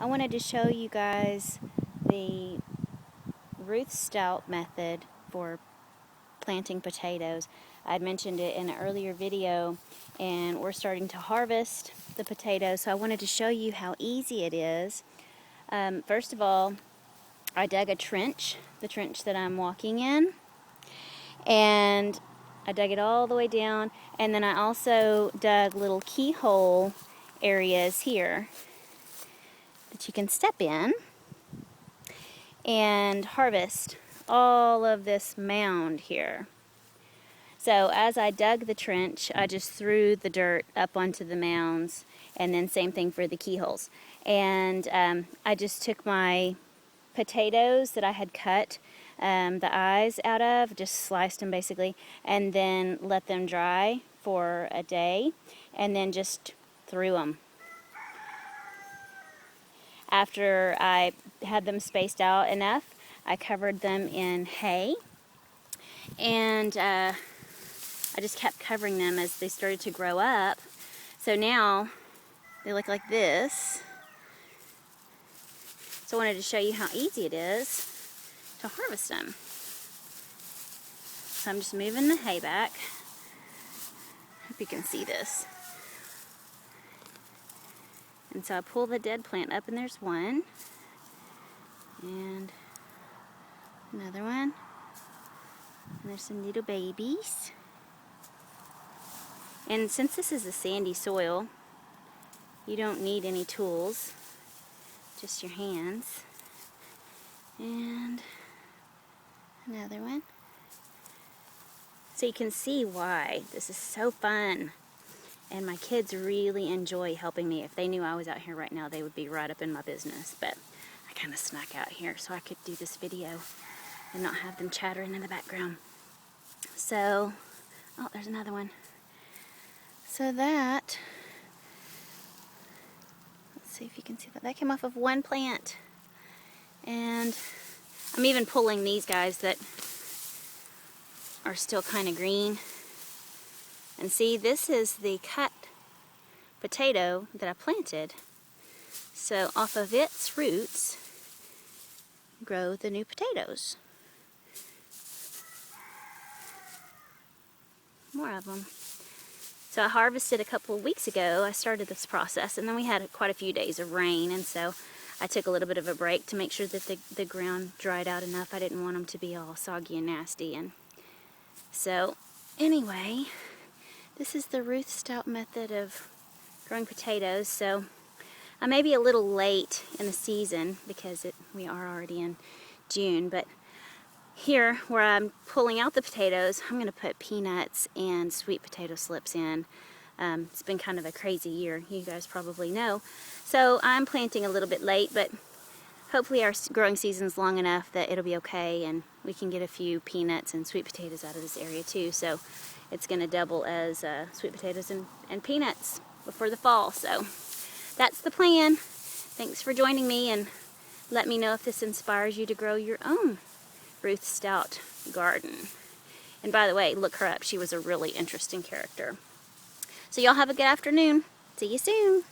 wanted to show you guys the Ruth Stout method for planting potatoes. I'd mentioned it in an earlier video, and we're starting to harvest the potatoes, so I wanted to show you how easy it is. First of all, I dug a trench, the trench that I'm walking in, and I dug it all the way down, and then I also dug little keyhole areas here that you can step in and harvest all of this mound here. So as I dug the trench, I just threw the dirt up onto the mounds, and then same thing for the keyholes. And I just took my potatoes that I had cut the eyes out of, just sliced them basically, and then let them dry for a day, and then just threw them. After I had them spaced out enough, I covered them in hay, and I just kept covering them as they started to grow up. So now they look like this. So I wanted to show you how easy it is to harvest them. So I'm just moving the hay back. Hope you can see this. And so I pull the dead plant up, and there's one, and another one, and there's some little babies. And since this is a sandy soil, you don't need any tools, just your hands. And another one. So you can see why this is so fun. And my kids really enjoy helping me. If they knew I was out here right now, they would be right up in my business. But I kind of snuck out here so I could do this video and not have them chattering in the background. So, oh, there's another one. So that, let's see if you can see that. That came off of one plant. And I'm even pulling these guys that are still kind of green. And see, this is the cut potato that I planted. So off of its roots grow the new potatoes. More of them. So I harvested a couple of weeks ago. I started this process, and then we had quite a few days of rain, and so I took a little bit of a break to make sure that the ground dried out enough. I didn't want them to be all soggy and nasty. And so anyway, this is the Ruth Stout method of growing potatoes. So I may be a little late in the season because we are already in June, but here where I'm pulling out the potatoes, I'm going to put peanuts and sweet potato slips in. It's been kind of a crazy year, you guys probably know. So I'm planting a little bit late, but hopefully our growing season's long enough that it'll be okay, and we can get a few peanuts and sweet potatoes out of this area too. So it's going to double as sweet potatoes and peanuts before the fall. So that's the plan. Thanks for joining me, and let me know if this inspires you to grow your own Ruth Stout garden. And by the way, look her up. She was a really interesting character. So y'all have a good afternoon. See you soon.